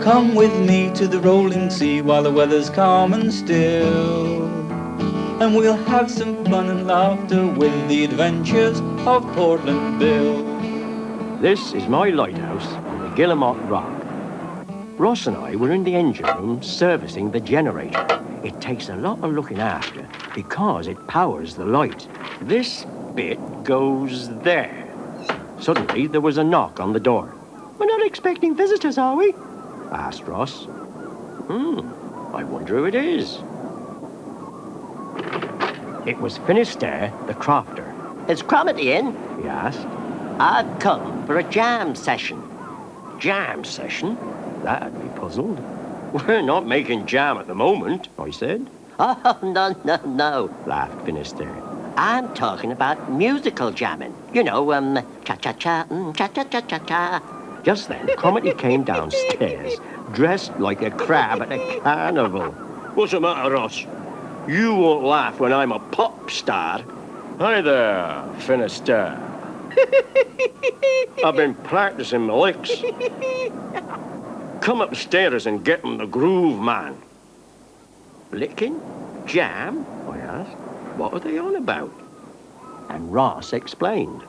Come with me to the rolling sea while the weather's calm and still, and we'll have some fun and laughter with the adventures of Portland Bill. This is my lighthouse on the Guillemot Rock. Ross and I were in the engine room servicing the generator. It takes a lot of looking after because it powers the light. This bit goes there. Suddenly, there was a knock on the door. "We're not expecting visitors, are we?" asked Ross. I wonder who it is. It was Finisterre, the crofter. "Is Cromarty in?" He asked. "I've come for a jam session." Jam session? That'd be puzzled. "We're not making jam at the moment," I said. "Oh, no, Laughed Finisterre. I'm talking about musical jamming. You know, cha-cha-cha, cha-cha-cha-cha-cha. Just then, Cromarty came downstairs, dressed like a crab at a carnival. "What's the matter, Ross? You won't laugh when I'm a pop star." "Hi there, Finisterre. I've been practicing my licks. Come upstairs and get in the groove, man." "Licking? Jam?" I asked. "What are they on about?" And Ross explained.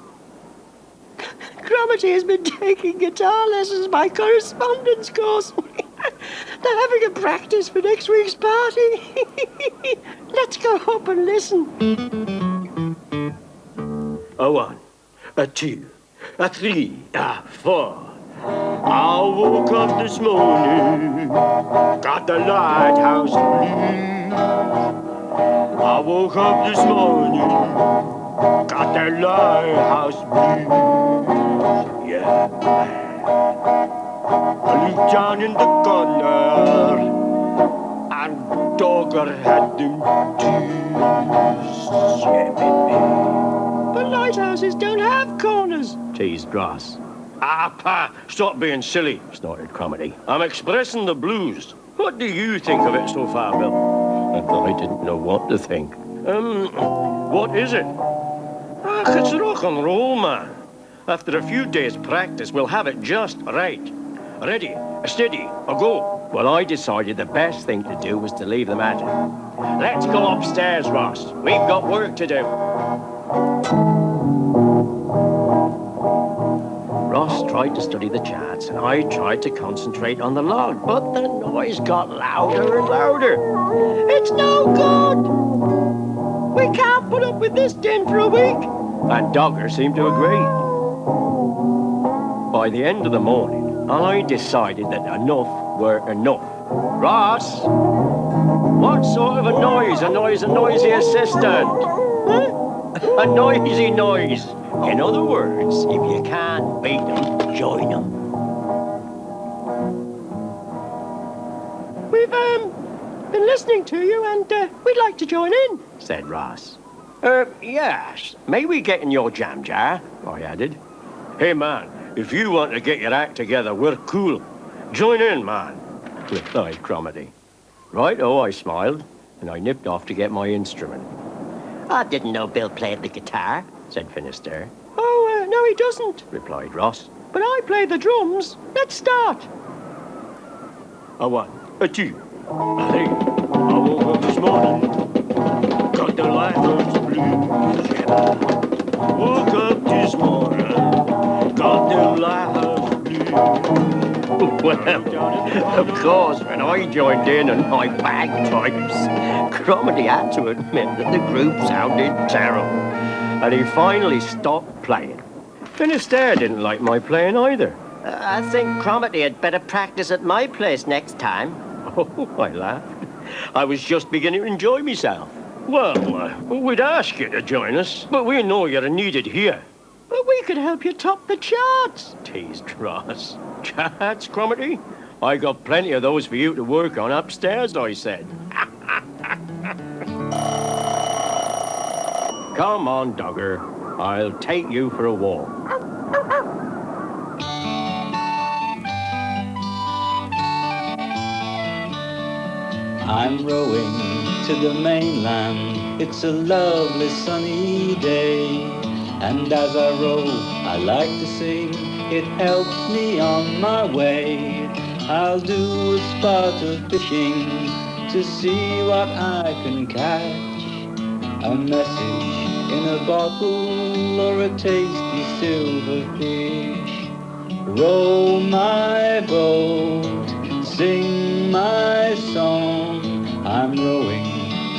Cromarty has been taking guitar lessons by correspondence course. They're having a practice for next week's party. Let's go up and listen." A 1, a 2, a 3, a 4. I woke up this morning, got the lighthouse blues. I woke up this morning, got the lighthouse blues. Yeah. I looked down in the corner, and Dogger had them too. Yeah, baby. "But lighthouses don't have corners," teased Ross. "Ah, pa, stop being silly," snorted Cromarty. "I'm expressing the blues. What do you think of it so far, Bill?" I didn't know what to think. What is it?" It's rock and roll, man. After a few days' practice, we'll have it just right. Ready, steady, a go." Well, I decided the best thing to do was to leave them at it. "Let's go upstairs, Ross. We've got work to do." Ross tried to study the charts, and I tried to concentrate on the log, but the noise got louder and louder. "It's no good. We can't put up with this din for a week." And Dogger seemed to agree. By the end of the morning, I decided that enough were enough. "Ross, what sort of a noise annoys a noisy assistant?" Huh? "A noisy noise. In other words, if you can't beat them, join them." "We've been listening to you, and we'd like to join in," said Ross. Yes. May we get in your jam jar?" I added. "Hey, man, if you want to get your act together, we're cool. Join in, man," replied Cromarty. "Right-o," I smiled, and I nipped off to get my instrument. "I didn't know Bill played the guitar," said Finisterre. "Oh, no, he doesn't," replied Ross. "but I play the drums. Let's start." A 1, a 2, a 3. I woke up this morning, got the lighthouse blues. Yeah. Woke up this morning, got the lighthouse blues. Well, of course, when I joined in on my bagpipes, Cromarty had to admit that the group sounded terrible, and he finally stopped playing. Finisterre didn't like my playing either. "I think Cromarty had better practice at my place next time." Oh, I laughed. I was just beginning to enjoy myself. "Well, we'd ask you to join us, but we know you're needed here." "But we could help you top the charts," teased Ross. "Charts, Cromarty? I got plenty of those for you to work on upstairs," I said. "Come on, Dogger. I'll take you for a walk." I'm rowing to the mainland. It's a lovely sunny day, and as I row, I like to sing. It helps me on my way. I'll do a spot of fishing to see what I can catch. A message in a bottle or a tasty silver fish. Row my boat, sing my song. I'm rowing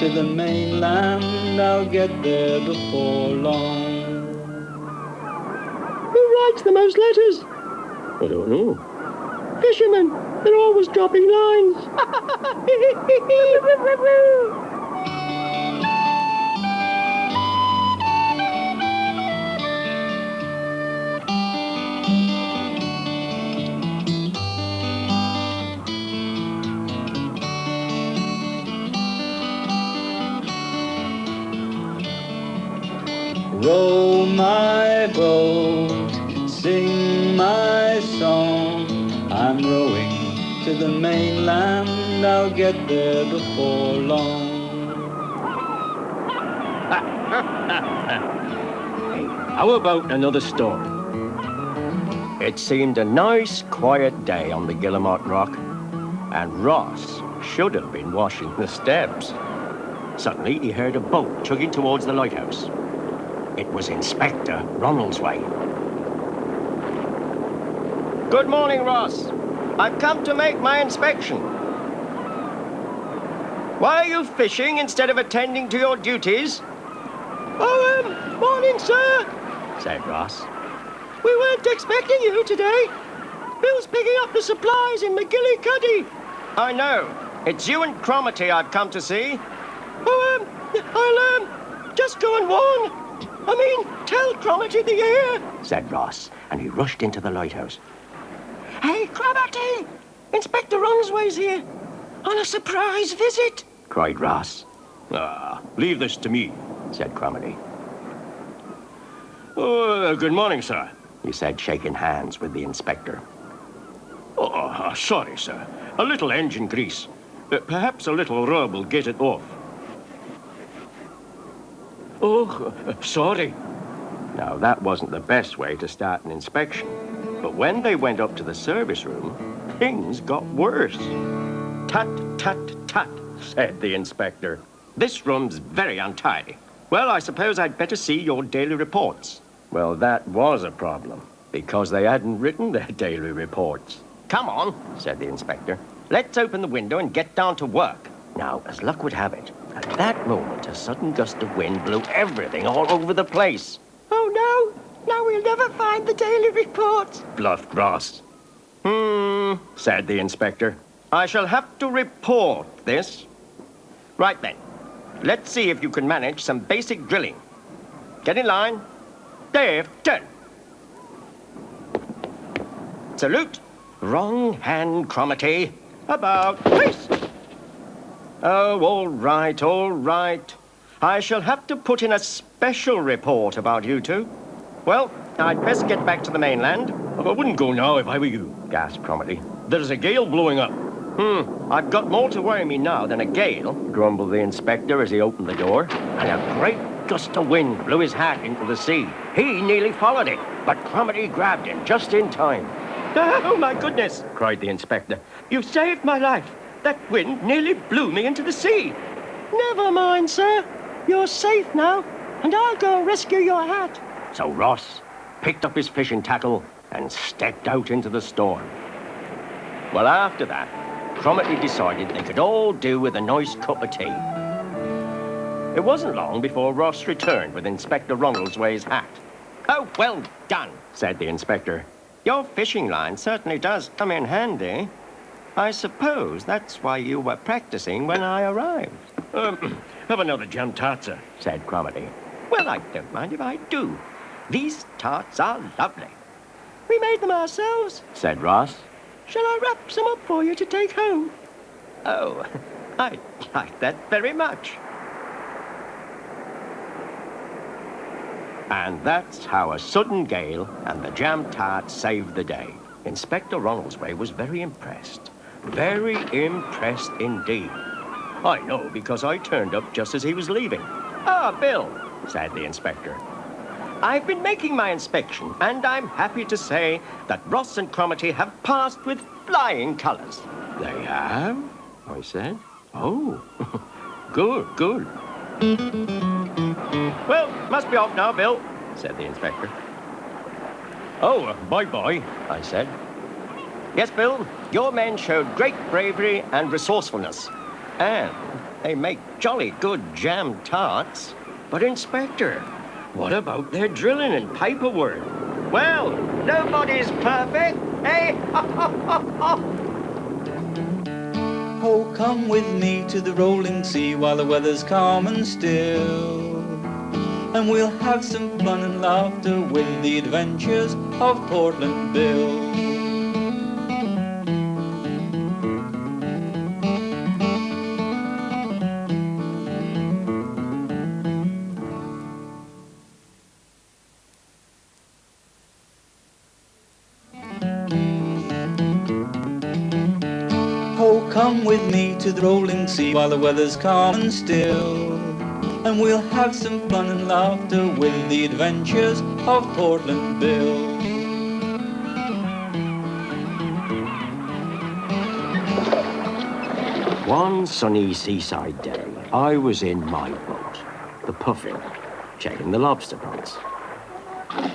to the mainland, I'll get there before long. Who writes the most letters? I don't know. Fishermen. They're always dropping lines. Row my boat, sing my song. I'm rowing to the mainland, I'll get there before long. How about another story? It seemed a nice, quiet day on the Guillemot Rock, and Ross should have been washing the steps. Suddenly, he heard a boat chugging towards the lighthouse. It was Inspector Ronaldsway. Good morning, Ross. I've come to make my inspection. Why are you fishing instead of attending to your duties? Oh, morning, sir, said Ross. We weren't expecting you today. Bill's picking up the supplies in McGuillycuddy. I know. It's you and Cromarty I've come to see. Oh, I'll just go and warn. Tell Cromarty the air, said Ross, and he rushed into the lighthouse. Hey, Cromarty! Inspector Ronaldsway's here. On a surprise visit, cried Ross. Leave this to me, said Cromarty. Oh, good morning, sir, he said, shaking hands with the inspector. Oh, sorry, sir. A little engine grease. Perhaps a little rub will get it off. Oh, sorry. Now, that wasn't the best way to start an inspection. But when they went up to the service room, things got worse. Tut, tut, tut, said the inspector. This room's very untidy. Well, I suppose I'd better see your daily reports. Well, that was a problem, because they hadn't written their daily reports. Come on, said the inspector. Let's open the window and get down to work. Now, as luck would have it, at that moment, a sudden gust of wind blew everything all over the place. Oh, no. Now we'll never find the daily reports, bluffed Ross. Said the inspector. I shall have to report this. Right then. Let's see if you can manage some basic drilling. Get in line. Dave, turn. Salute. Wrong hand, Cromarty. About face. Oh, all right, all right. I shall have to put in a special report about you two. Well, I'd best get back to the mainland. I wouldn't go now if I were you, gasped Cromarty. There's a gale blowing up. I've got more to worry me now than a gale, grumbled the inspector as he opened the door. And a great gust of wind blew his hat into the sea. He nearly followed it, but Cromarty grabbed him just in time. Oh, my goodness, cried the inspector. You saved my life. That wind nearly blew me into the sea. Never mind, sir. You're safe now, and I'll go rescue your hat. So Ross picked up his fishing tackle and stepped out into the storm. Well, after that, Cromarty decided they could all do with a nice cup of tea. It wasn't long before Ross returned with Inspector Ronaldsway's hat. Oh, well done, said the inspector. Your fishing line certainly does come in handy. I suppose that's why you were practicing when I arrived. Have another jam tart, sir, said Cromarty. Well, I don't mind if I do. These tarts are lovely. We made them ourselves, said Ross. Shall I wrap some up for you to take home? Oh, I'd like that very much. And that's how a sudden gale and the jam tart saved the day. Inspector Ronaldsway was very impressed. Very impressed indeed. I know, because I turned up just as he was leaving. Ah, Bill, said the inspector. I've been making my inspection, and I'm happy to say that Ross and Cromarty have passed with flying colours. They have? I said. Oh, good, good. Well, must be off now, Bill, said the inspector. Oh, bye-bye, I said. Yes, Bill, your men showed great bravery and resourcefulness. And they make jolly good jam tarts. But, Inspector, what about their drilling and paperwork? Well, nobody's perfect, eh? Oh, come with me to the rolling sea while the weather's calm and still, and we'll have some fun and laughter with the adventures of Portland Bill. Oh, come with me to the rolling sea while the weather's calm and still, and we'll have some fun and laughter with the adventures of Portland Bill. One sunny seaside day, I was in my boat, the Puffin, checking the lobster ponds.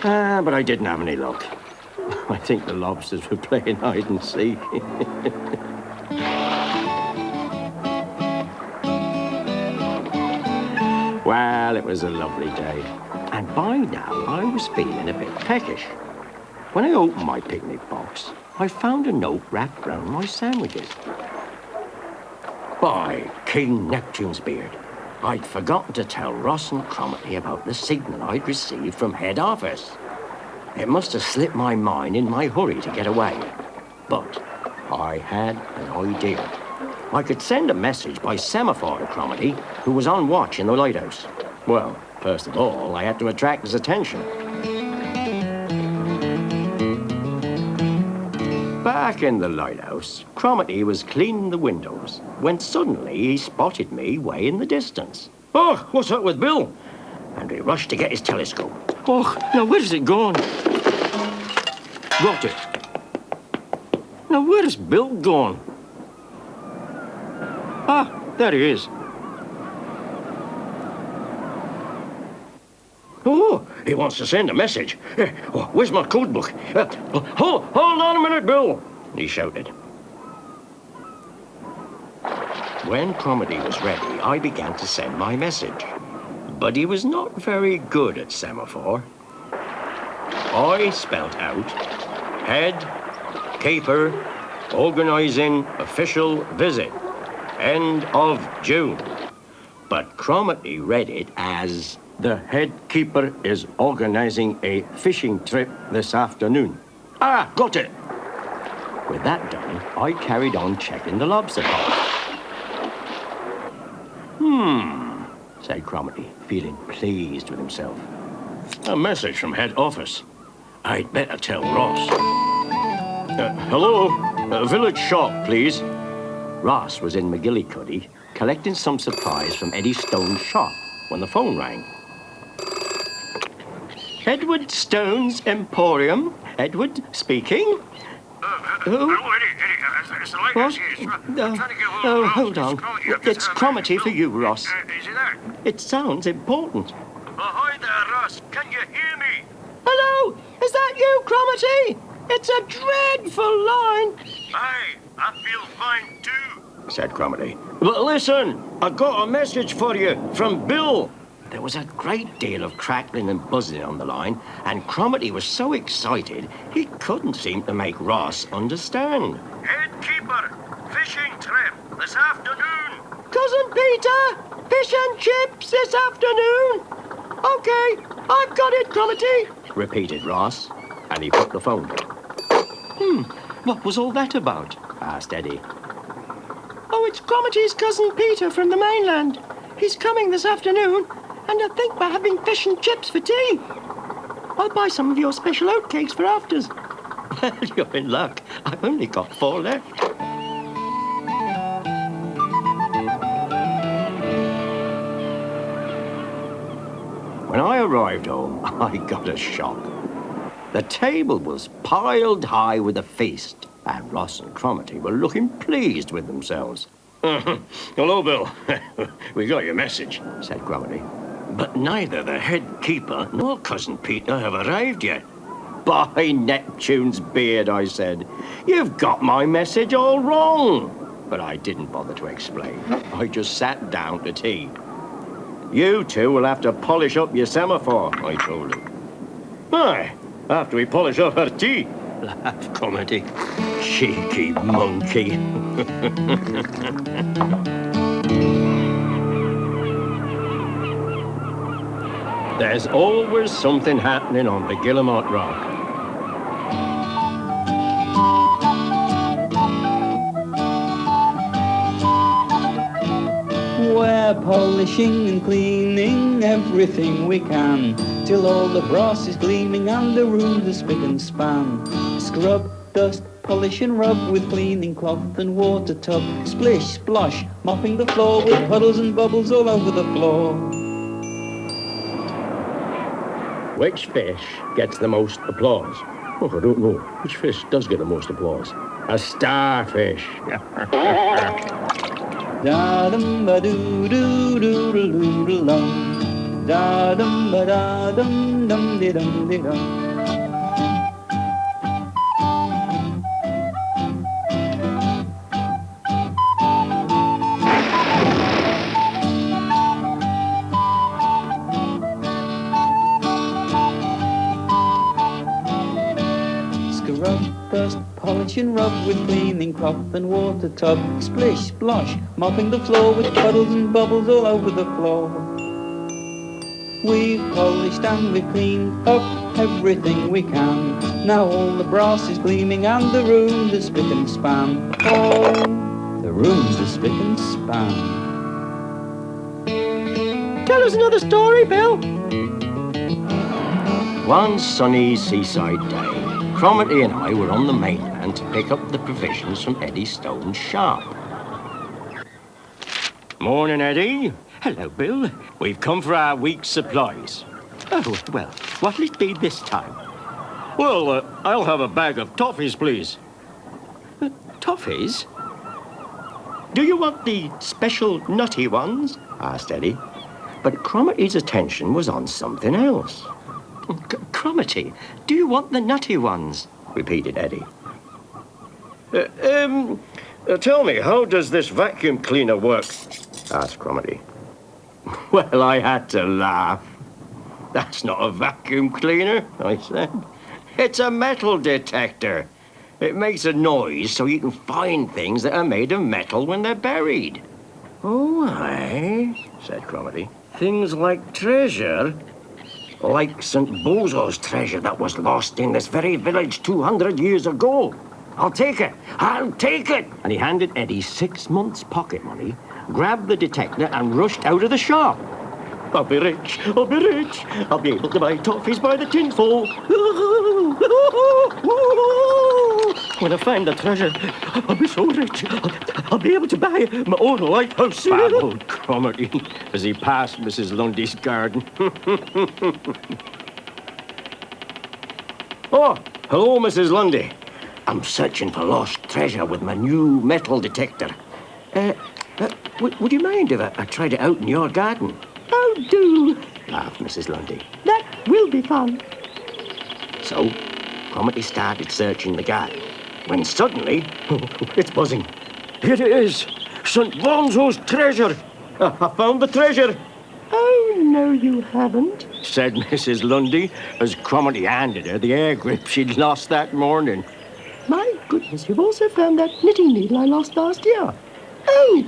But I didn't have any luck. I think the lobsters were playing hide and seek. Well, it was a lovely day, and by now I was feeling a bit peckish. When I opened my picnic box, I found a note wrapped round my sandwiches. By King Neptune's beard, I'd forgotten to tell Ross and Cromarty about the signal I'd received from head office. It must have slipped my mind in my hurry to get away. But I had an idea. I could send a message by semaphore to Cromarty, who was on watch in the lighthouse. Well, first of all, I had to attract his attention. Back in the lighthouse, Cromarty was cleaning the windows when suddenly he spotted me way in the distance. Oh, what's up with Bill? And he rushed to get his telescope. Oh, now where's it gone? Got it. Now where's Bill gone? Ah, there he is. Oh, he wants to send a message. Oh, where's my code book? Hold on a minute, Bill, he shouted. When Cromarty was ready, I began to send my message. But he was not very good at semaphore. I spelt out head, keeper, organising official visit, end of June. But Cromarty read it as the head keeper is organising a fishing trip this afternoon. Ah, got it. With that done, I carried on checking the lobster pot. Said Cromarty, feeling pleased with himself. A message from head office. I'd better tell Ross. Hello? Village shop, please. Ross was in McGuillycuddy collecting some supplies from Eddie Stone's shop when the phone rang. Edward Stone's Emporium. Edward speaking. Who? Hello, Eddie. It's the lighthouse here. I'm trying to get hold of hold on. It's Cromarty for you, Ross. Is he there? It sounds important. Hi there, Ross. Can you hear me? Hello? Is that you, Cromarty? It's a dreadful line. Aye, I feel fine too, said Cromarty. But listen, I got a message for you from Bill. There was a great deal of crackling and buzzing on the line, and Cromarty was so excited he couldn't seem to make Ross understand. Head keeper, fishing trip this afternoon. Cousin Peter, fish and chips this afternoon. Okay, I've got it, Cromarty, repeated Ross, and he put the phone down. What was all that about? Asked Eddie. Oh, it's Cromarty's cousin Peter from the mainland. He's coming this afternoon, and I think we're having fish and chips for tea. I'll buy some of your special oatcakes for afters. Well, you're in luck. I've only got 4 left. When I arrived home, I got a shock. The table was piled high with a feast, and Ross and Cromarty were looking pleased with themselves. Hello, Bill. We got your message, said Cromarty. But neither the head keeper nor Cousin Peter have arrived yet. By Neptune's beard, I said, you've got my message all wrong. But I didn't bother to explain. I just sat down to tea. You two will have to polish up your semaphore, I told him. Aye, after we polish up our tea, laughed Cromarty. Cheeky monkey. There's always something happening on the Guillemot Rock. We're polishing and cleaning everything we can, till all the brass is gleaming and the rooms are spick and span. Scrub, dust, polish and rub with cleaning cloth and water tub. Splish, splosh, mopping the floor with puddles and bubbles all over the floor. Which fish gets the most applause? oh, I don't know. Which fish does get the most applause? A starfish. Da dum ba doo doo doo doo doo doo dum. Da dum ba da dum dum de dum de dum. Scrub, dust, polish and rub with cleaning cloth and water tub. Splish, splosh, mopping the floor with puddles and bubbles all over the floor. We've polished and we've cleaned up everything we can. Now all the brass is gleaming and the rooms are spick and span. Oh, the rooms are spick and span. Tell us another story, Bill. One sunny seaside day, Cromarty and I were on the mainland to pick up the provisions from Eddie Stone's shop. Morning, Eddie. Hello, Bill. We've come for our week's supplies. Oh, well, what'll it be this time? Well, I'll have a bag of toffees, please. Toffees? Do you want the special nutty ones? Asked Eddie. But Cromarty's attention was on something else. Cromarty, do you want the nutty ones? Repeated Eddie. Tell me, how does this vacuum cleaner work? Asked Cromarty. Well, I had to laugh. That's not a vacuum cleaner, I said. It's a metal detector. It makes a noise so you can find things that are made of metal when they're buried. Oh, aye, said Cromarty. Things like treasure? Like St. Bozo's treasure that was lost in this very village 200 years ago. I'll take it. I'll take it. And he handed Eddie 6 months' pocket money, grabbed the detector and rushed out of the shop. I'll be rich. I'll be rich. I'll be able to buy toffees by the tinful. When I find the treasure, I'll be so rich. I'll be able to buy my own lighthouse. Babbled Cromarty as he passed Mrs. Lundy's garden. Oh, hello, Mrs. Lundy. I'm searching for lost treasure with my new metal detector. Would you mind if I tried it out in your garden? Oh, do. Laughed Mrs. Lundy. That will be fun. So, Cromarty started searching the garden, when suddenly, It's buzzing. Here it is. St. Bozo's treasure. I found the treasure. Oh, no, you haven't, said Mrs. Lundy, as Cromarty handed her the air grip she'd lost that morning. My goodness, you've also found that knitting needle I lost last year. Oh,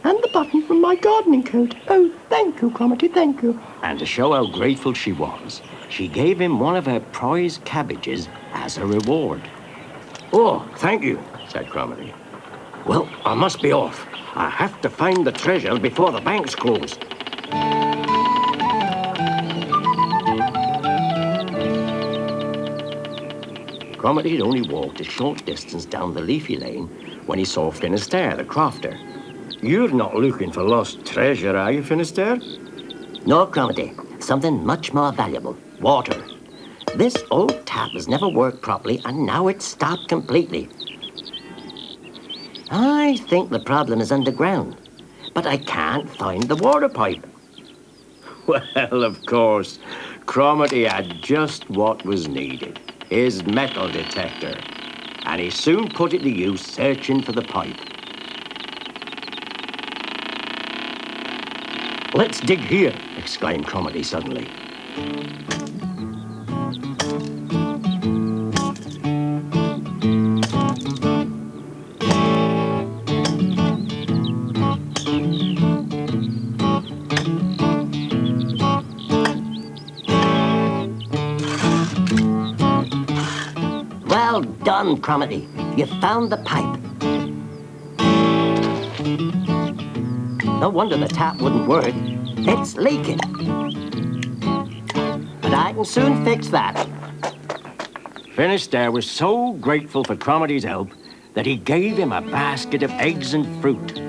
and the button from my gardening coat. Oh, thank you, Cromarty, thank you. And to show how grateful she was, she gave him one of her prize cabbages as a reward. Oh, thank you, said Cromarty. Well, I must be off. I have to find the treasure before the banks close. Cromarty had only walked a short distance down the leafy lane when he saw Finisterre, the crofter. You're not looking for lost treasure, are you, Finisterre? No, Cromarty. something much more valuable, water. This old tap has never worked properly, and now it's stopped completely. I think the problem is underground, but I can't find the water pipe. Well, of course, Cromarty had just what was needed, his metal detector, and he soon put it to use searching for the pipe. "Let's dig here," exclaimed Cromarty suddenly. Well done, Cromarty. You found the pipe. No wonder the tap wouldn't work. It's leaking. But I can soon fix that. Finisterre was so grateful for Cromarty's help that he gave him a basket of eggs and fruit.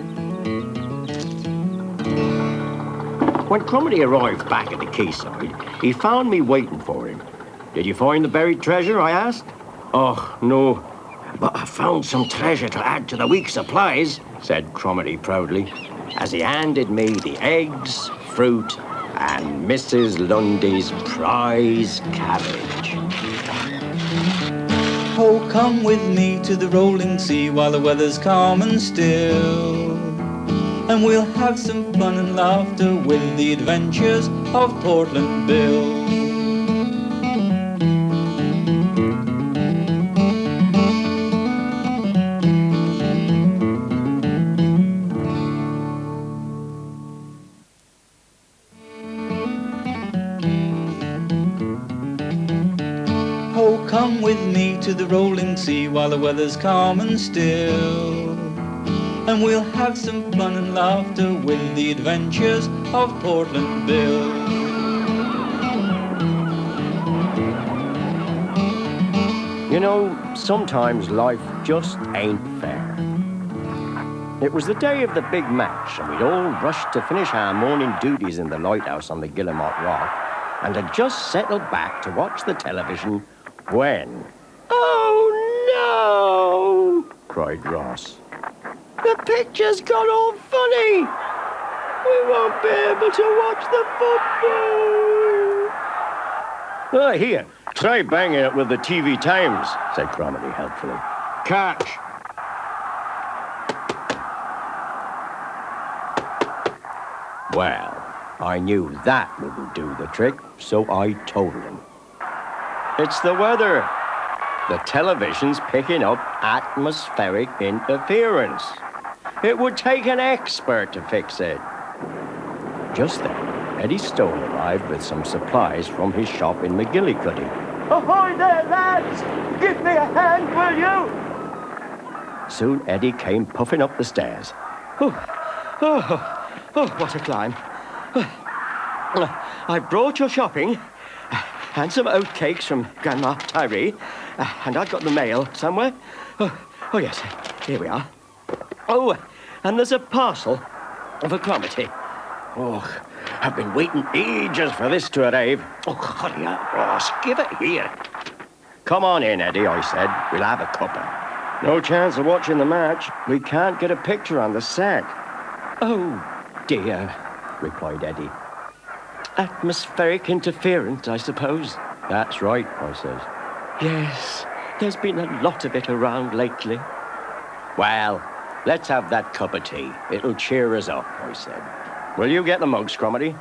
When Cromarty arrived back at the quayside, he found me waiting for him. "Did you find the buried treasure?" I asked. "Oh, no, but I found some treasure to add to the week's supplies," said Cromarty proudly, as he handed me the eggs, fruit, and Mrs. Lundy's prize cabbage. Oh, come with me to the rolling sea while the weather's calm and still, and we'll have some fun and laughter with the adventures of Portland Bill. Oh, come with me to the rolling sea while the weather's calm and still, and we'll have some fun and laughter with the adventures of Portland Bill. You know, sometimes life just ain't fair. It was the day of the big match, and we'd all rushed to finish our morning duties in the lighthouse on the Guillemot Rock, and had just settled back to watch the television when... "Oh, no!" cried Ross. "The picture's gone all funny! We won't be able to watch the football!" "Here, try banging it with the TV Times," said Cromarty helpfully. "Catch!" Well, I knew that wouldn't do the trick, so I told him. "It's the weather. The television's picking up atmospheric interference. It would take an expert to fix it." Just then, Eddie Stone arrived with some supplies from his shop in McGuillycuddy. "Ahoy there, lads! Give me a hand, will you?" Soon Eddie came puffing up the stairs. Oh, what a climb. "I brought your shopping, and some oatcakes from Grandma Tiree, and I've got the mail somewhere. Oh, yes, here we are. Oh, and there's a parcel for Cromarty. Oh, I've been waiting ages for this to arrive. Oh, hurry up, Ross, give it here." "Come on in, Eddie," I said. "We'll have a cuppa." "No chance of watching the match. We can't get a picture on the set." "Oh, dear," replied Eddie. "Atmospheric interference, I suppose." "That's right," I says. "Yes, there's been a lot of it around lately." "Well, let's have that cup of tea. It'll cheer us up," I said. "Will you get the mugs, Cromarty?"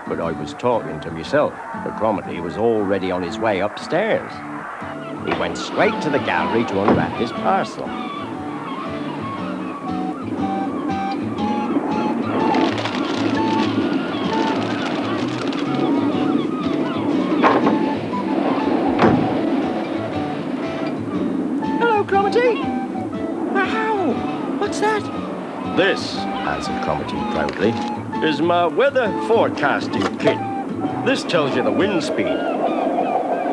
But I was talking to myself, for Cromarty was already on his way upstairs. He went straight to the gallery to unwrap his parcel. "Hello, Cromarty." "Wow, what's that?" "This," answered Cromarty proudly, "is my weather forecasting kit. This tells you the wind speed."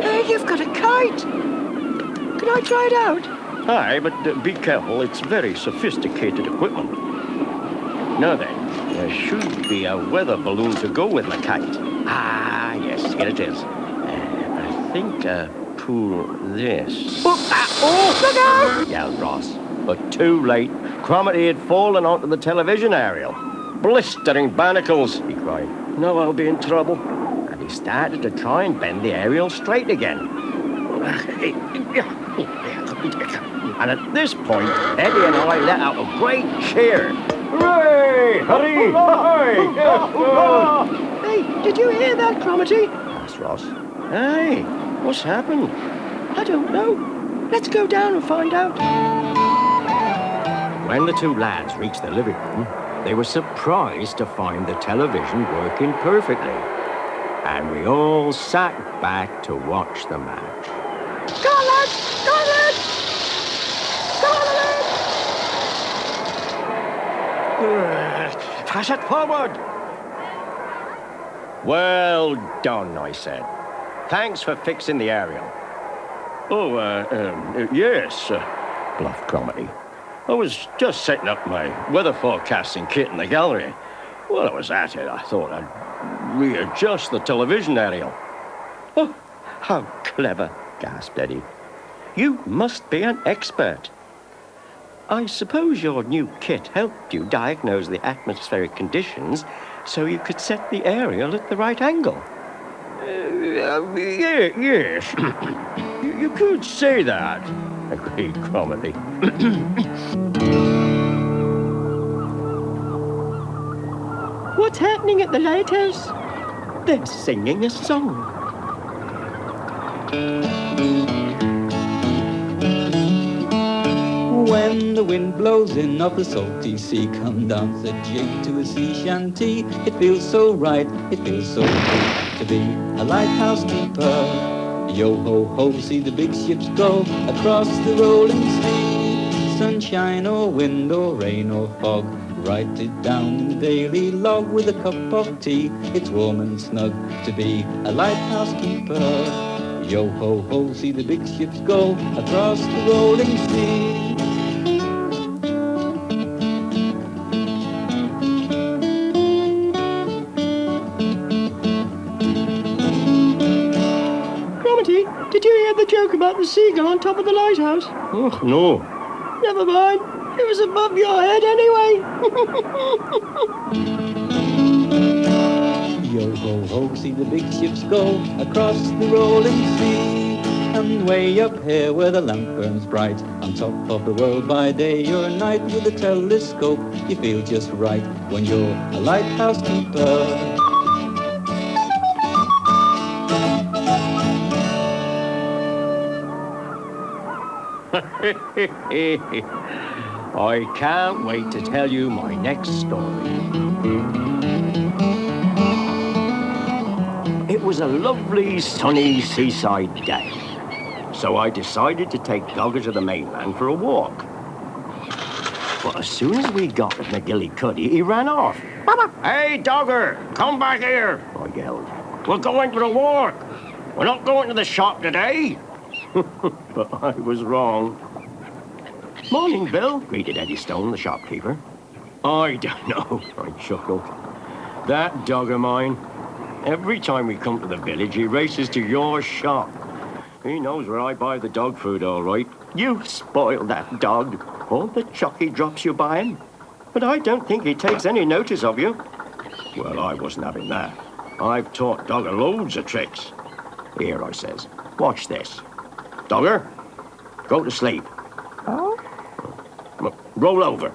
"Hey, you've got a kite! Can I try it out?" "Aye, but be careful. It's very sophisticated equipment." "Now then, there should be a weather balloon to go with my kite. Ah, yes, here it is. I think pull this. Look out! Yelled Ross. But too late. Cromarty had fallen onto the television aerial. Blistering barnacles, he cried. Now I'll be in trouble. And he started to try and bend the aerial straight again. And at this point, Eddie and I let out a great cheer. Hooray! Hurry! Hey, did you hear that, Cromarty? Asked Ross. Hey, what's happened? I don't know. Let's go down and find out. When the two lads reached the living room, they were surprised to find the television working perfectly. And we all sat back to watch the match. Go on, lads! Go on, lads! Go on, lads! Pass it forward! Well done, I said. Thanks for fixing the aerial. Oh, yes, bluffed Cromarty. I was just setting up my weather forecasting kit in the gallery. While I was at it, I thought I'd readjust the television aerial. Oh, how clever, gasped Eddie. You must be an expert. I suppose your new kit helped you diagnose the atmospheric conditions so you could set the aerial at the right angle. Yes. You could say that, agreed Cromarty. What's happening at the lighthouse? They're singing a song. When the wind blows in off the salty sea, come dance a jig to a sea shanty. It feels so right, it feels so good to be a lighthouse keeper. Yo ho ho, see the big ships go across the rolling sea. Sunshine or wind or rain or fog, write it down in the daily log with a cup of tea. It's warm and snug to be a lighthouse keeper. Yo ho ho, see the big ships go across the rolling sea. Cromarty, did you hear the joke about the seagull on top of the lighthouse? Oh, no. Never mind. It was above your head anyway. Yo ho ho, see the big ships go across the rolling sea. And way up here where the lamp burns bright, on top of the world by day or night, with a telescope you feel just right when you're a lighthouse keeper. I can't wait to tell you my next story. It was a lovely, sunny seaside day, so I decided to take Dogger to the mainland for a walk. But as soon as we got to McGuillycuddy, he ran off. Hey, Dogger, come back here, I yelled. We're going for a walk. We're not going to the shop today. But I was wrong. Morning, Bill, greeted Eddie Stone, the shopkeeper. I don't know, I chuckled. That dog of mine, every time we come to the village, he races to your shop. He knows where I buy the dog food, all right. You spoil that dog, all the chuck he drops you by him. But I don't think he takes any notice of you. Well, I wasn't having that. I've taught Dogger loads of tricks. Here, I says, watch this. Dogger, go to sleep. Roll over.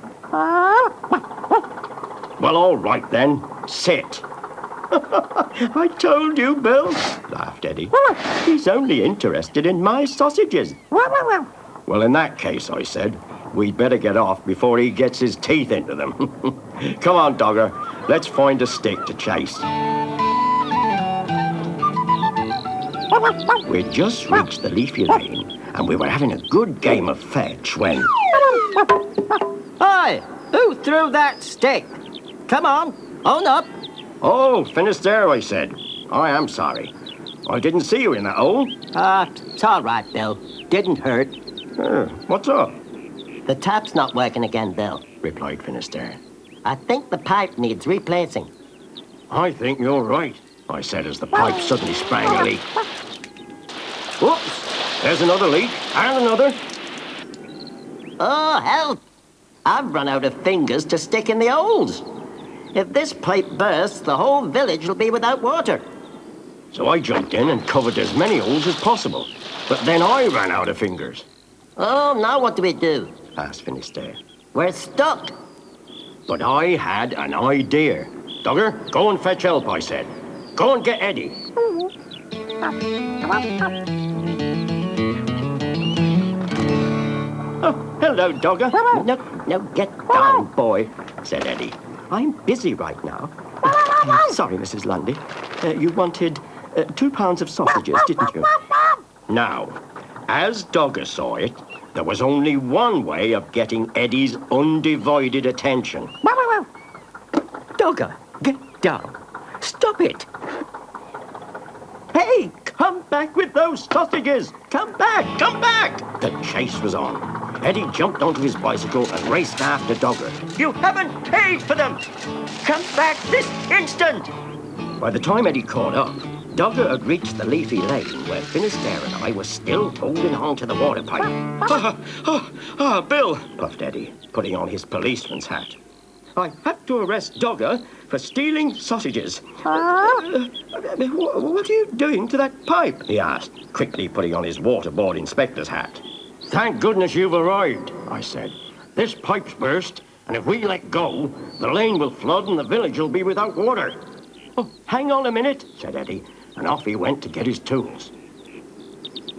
Well, all right then. Sit. I told you, Bill, laughed Eddie. He's only interested in my sausages. Well, in that case, I said, we'd better get off before he gets his teeth into them. Come on, Dogger. Let's find a stick to chase. We'd just reached the leafy lane, and we were having a good game of fetch when... Hi! Who threw that stick? Come on, own up. Oh, Finisterre, I said. I am sorry. I didn't see you in that hole. It's all right, Bill. Didn't hurt. What's up? The tap's not working again, Bill, replied Finisterre. I think the pipe needs replacing. I think you're right. I said as the pipe suddenly sprang a leak. Whoops! There's another leak, and another. Oh, help! I've run out of fingers to stick in the holes. If this pipe bursts, the whole village will be without water. So I jumped in and covered as many holes as possible. But then I ran out of fingers. Oh, now what do we do? Asked Finisterre. We're stuck. But I had an idea. Dogger, go and fetch help, I said. Go and get Eddie. Oh, hello, Dogger. No, get down, boy, said Eddie. I'm busy right now. Sorry, Mrs. Lundy. You wanted 2 pounds of sausages, didn't you? Now, as Dogger saw it, there was only one way of getting Eddie's undivided attention. Dogger, get down. Stop it. Hey, come back with those sausages. Come back, come back. The chase was on. Eddie jumped onto his bicycle and raced after Dogger. You haven't paid for them. Come back this instant. By the time Eddie caught up, Dogger had reached the leafy lane where Finisterre and I were still holding on to the water pipe. Bill, puffed Eddie, putting on his policeman's hat. I had to arrest Dogger for stealing sausages. What are you doing to that pipe? He asked, quickly putting on his waterboard inspector's hat. Thank goodness you've arrived, I said. This pipe's burst, and if we let go, the lane will flood and the village will be without water. Oh, hang on a minute, said Eddie, and off he went to get his tools.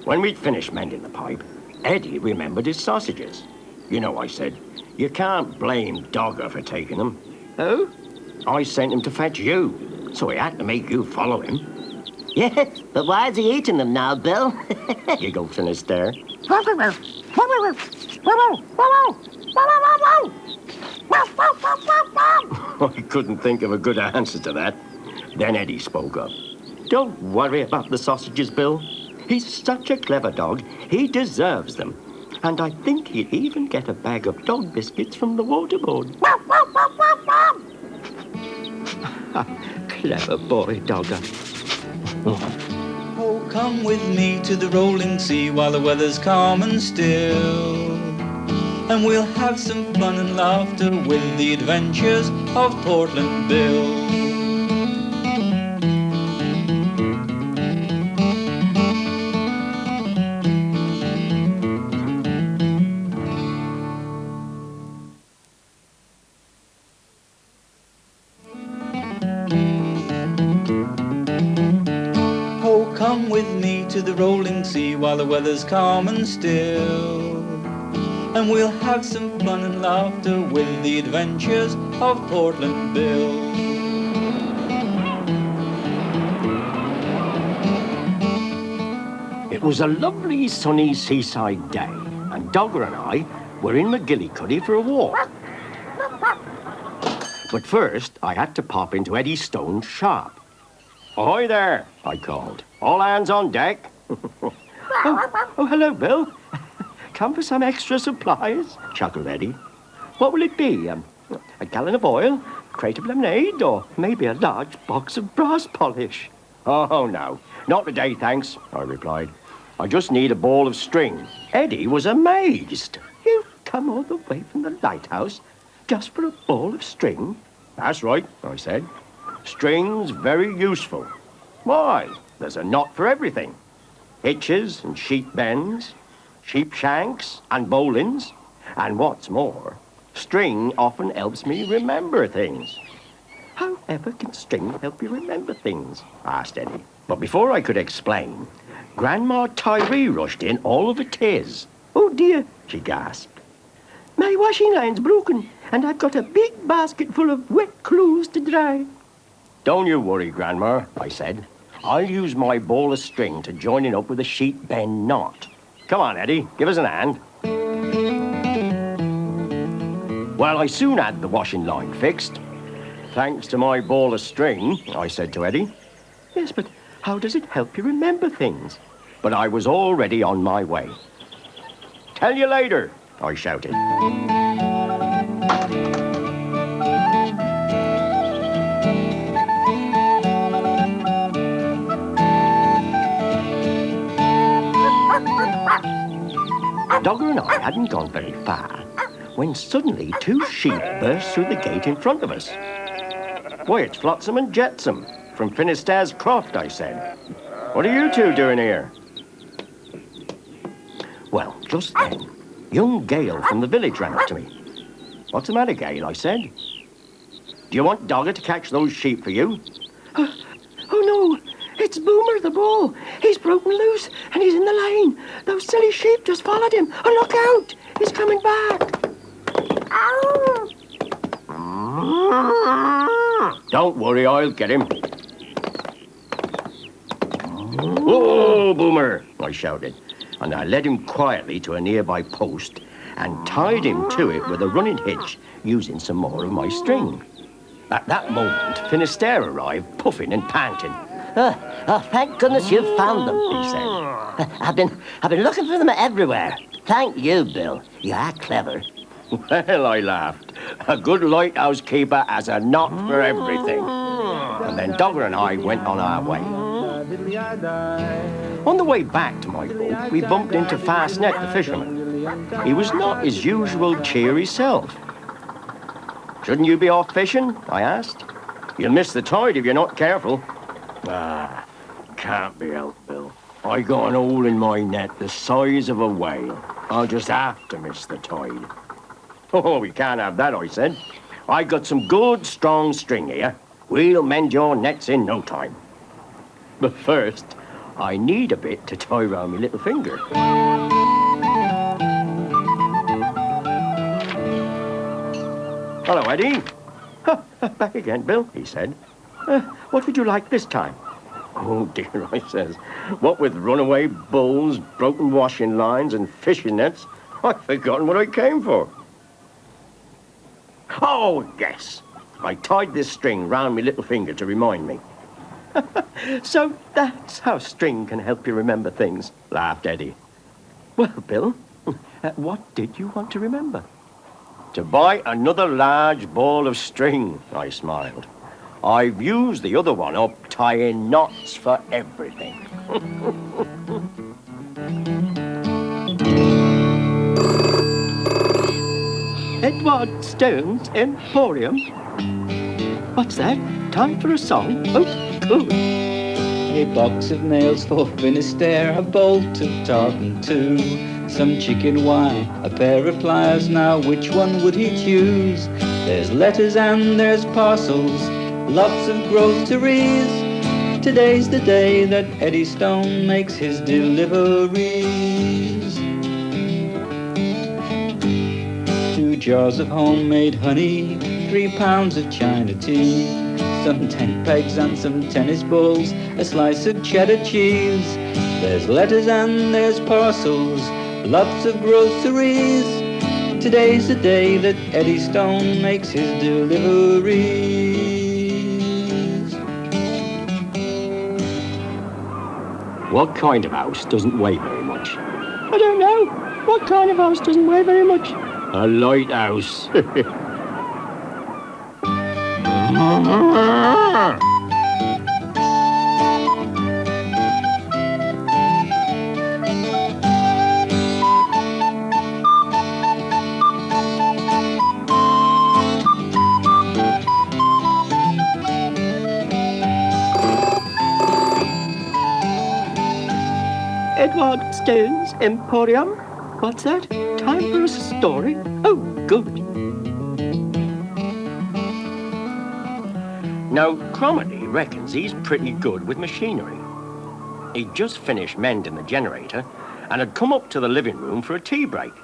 When we'd finished mending the pipe, Eddie remembered his sausages. You know, I said, you can't blame Dogger for taking them. Oh? I sent him to fetch you, so he had to make you follow him. Yes, but why is he eating them now, Bill? Giggled Finisterre. I couldn't think of a good answer to that. Then Eddie spoke up. Don't worry about the sausages, Bill. He's such a clever dog. He deserves them. And I think he'd even get a bag of dog biscuits from the waterboard. Clever boy, Dogger. Oh, come with me to the rolling sea while the weather's calm and still, and we'll have some fun and laughter with the adventures of Portland Bill. Come with me to the rolling sea while the weather's calm and still, and we'll have some fun and laughter with the adventures of Portland Bill. It was a lovely sunny seaside day, and Dogger and I were in McGuillycuddy for a walk. But first, I had to pop into Eddie Stone's shop. Ahoy there, I called. All hands on deck. oh, hello, Bill. Come for some extra supplies, chuckled Eddie. What will it be? A gallon of oil, a crate of lemonade, or maybe a large box of brass polish? Oh, no, not today, thanks, I replied. I just need a ball of string. Eddie was amazed. You've come all the way from the lighthouse just for a ball of string? That's right, I said. String's very useful. Why? There's a knot for everything. Hitches and sheep bends, sheep shanks and bowlines. And what's more, string often helps me remember things. However can string help you remember things? Asked Eddie. But before I could explain, Grandma Tiree rushed in all of a tiz. Oh dear, she gasped. My washing line's broken, and I've got a big basket full of wet clothes to dry. Don't you worry, Grandma, I said. I'll use my ball of string to join it up with a sheep bend knot. Come on, Eddie, give us a hand. Well, I soon had the washing line fixed. Thanks to my ball of string, I said to Eddie. Yes, but how does it help you remember things? But I was already on my way. Tell you later, I shouted. Dogger and I hadn't gone very far when suddenly 2 sheep burst through the gate in front of us. Why, it's Flotsam and Jetsam from Finisterre's Croft, I said. What are you 2 doing here? Well, just then, young Gale from the village ran up to me. What's the matter, Gale? I said. Do you want Dogger to catch those sheep for you? Oh, no. It's Boomer the bull. He's broken loose and he's in the lane. Those silly sheep just followed him. Oh, look out. He's coming back. Don't worry, I'll get him. Whoa, Boomer, I shouted, and I led him quietly to a nearby post and tied him to it with a running hitch using some more of my string. At that moment, Finisterre arrived, puffing and panting. Oh, thank goodness you found them, he said. I've been looking for them everywhere. Thank you, Bill. You are clever. Well, I laughed. A good lighthouse keeper has a knot for everything. And then Dogger and I went on our way. On the way back to my boat, we bumped into Fastnet, the fisherman. He was not his usual cheery self. Shouldn't you be off fishing? I asked. You'll miss the tide if you're not careful. Ah, can't be helped, Bill. I got an hole in my net the size of a whale. I'll just have to miss the tide. Oh, we can't have that, I said. I got some good, strong string here. We'll mend your nets in no time. But first, I need a bit to tie round my little finger. Hello, Eddie. Back again, Bill, he said. What would you like this time? Oh, dear, I says. What with runaway bulls, broken washing lines and fishing nets, I've forgotten what I came for. Oh, yes. I tied this string round my little finger to remind me. So that's how string can help you remember things, laughed Eddie. Well, Bill, what did you want to remember? To buy another large ball of string, I smiled. I've used the other one up tying knots for everything. Edward Stone's Emporium. What's that? Time for a song? Oh, good. A box of nails for Finisterre, a bolt of tartan too, some chicken wire, a pair of pliers. Now which one would he choose? There's letters and there's parcels, lots of groceries. Today's the day that Eddie Stone makes his deliveries. 2 jars of homemade honey, 3 pounds of China tea, some tent pegs and some tennis balls, a slice of cheddar cheese. There's letters and there's parcels, lots of groceries. Today's the day that Eddie Stone makes his deliveries. What kind of house doesn't weigh very much? I don't know. What kind of house doesn't weigh very much? A lighthouse. Edward Stone's Emporium. What's that? Time for a story? Oh, good. Now, Cromarty reckons he's pretty good with machinery. He'd just finished mending the generator and had come up to the living room for a tea break.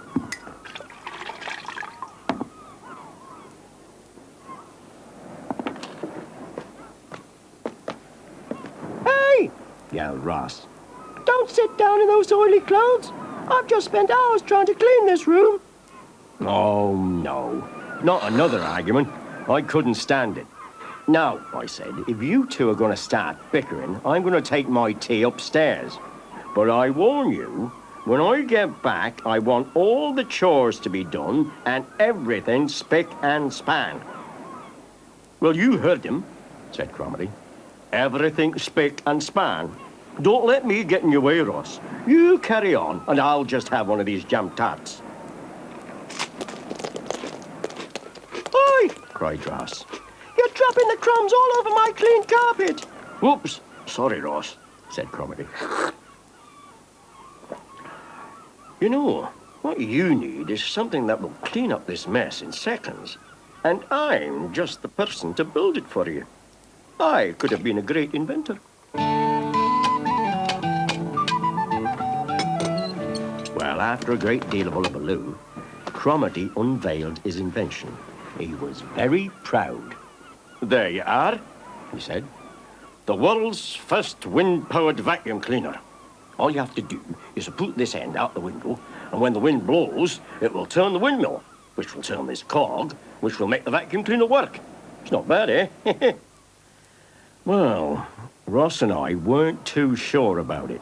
Hey! Yelled Ross. Don't sit down in those oily clothes. I've just spent hours trying to clean this room. Oh, no. Not another argument. I couldn't stand it. Now, I said, if you 2 are going to start bickering, I'm going to take my tea upstairs. But I warn you, when I get back, I want all the chores to be done and everything spick and span. Well, you heard him, said Cromarty. Everything spick and span. Don't let me get in your way, Ross. You carry on, and I'll just have one of these jam tarts. Oi! Cried Ross. You're dropping the crumbs all over my clean carpet. Whoops. Sorry, Ross, said Cromarty. You know, what you need is something that will clean up this mess in seconds. And I'm just the person to build it for you. I could have been a great inventor. Well, after a great deal of hullabaloo, Cromarty unveiled his invention. He was very proud. There you are, he said. The world's first wind-powered vacuum cleaner. All you have to do is to put this end out the window, and when the wind blows, it will turn the windmill, which will turn this cog, which will make the vacuum cleaner work. It's not bad, eh? Well, Ross and I weren't too sure about it,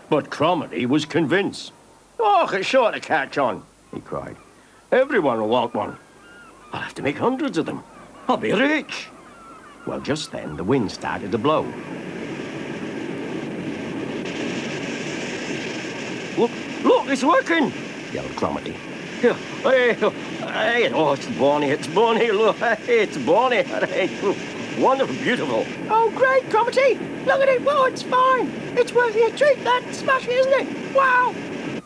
but Cromarty was convinced. Oh, it's sure to catch on, he cried. Everyone will want one. I'll have to make hundreds of them. I'll be rich. Well, just then, the wind started to blow. Look, it's working, yelled Cromarty. Hey, oh, it's Bonnie, look, hey, it's Bonnie. Hey, wonderful, beautiful. Oh, great, Cromarty. Look at it. Whoa, it's fine. It's worth a treat, that smashing, isn't it? Wow.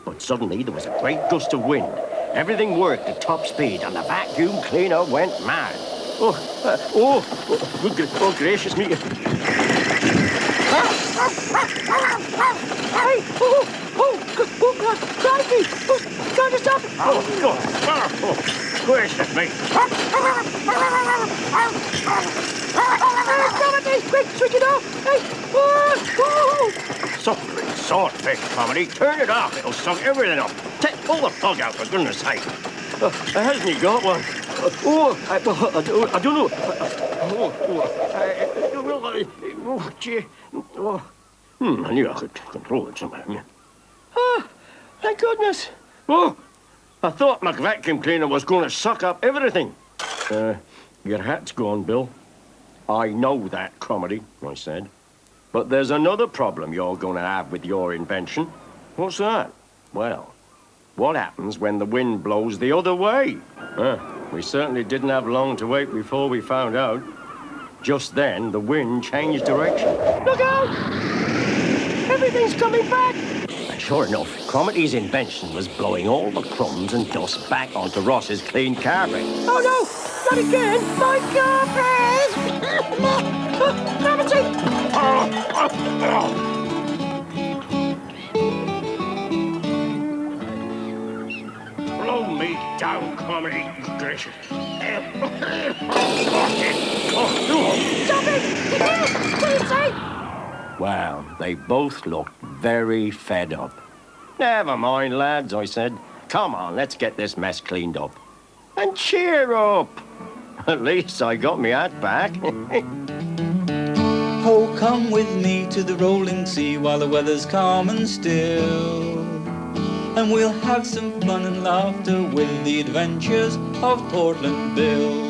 But suddenly, there was a great gust of wind. Everything worked at top speed, and the vacuum cleaner went mad. Oh, gracious me. Hey, crikey! Trying to stop it! Gracious me. Cromarty, quick, switch it off! Hey, Suffering swordfish, Cromarty. Turn it off. It'll suck everything up. Pull the plug out, for goodness sake. Hasn't he got one? I don't know. I knew I could control it somehow. oh, thank goodness. Oh, I thought my vacuum cleaner was going to suck up everything. Your hat's gone, Bill. I know that, Cromarty, I said. But there's another problem you're going to have with your invention. What's that? Well, what happens when the wind blows the other way? We certainly didn't have long to wait before we found out. Just then, the wind changed direction. Look out! Everything's coming back! And sure enough, Cromarty's invention was blowing all the crumbs and dust back onto Ross's clean carpet. Oh no! Not again! My carpet! Cromarty! Blow me down, Cromarty. Gracious. Stop it! Please, Well, they both looked very fed up. Never mind, lads, I said. Come on, let's get this mess cleaned up. And cheer up. At least I got me hat back. Oh, come with me to the rolling sea while the weather's calm and still, and we'll have some fun and laughter with the adventures of Portland Bill.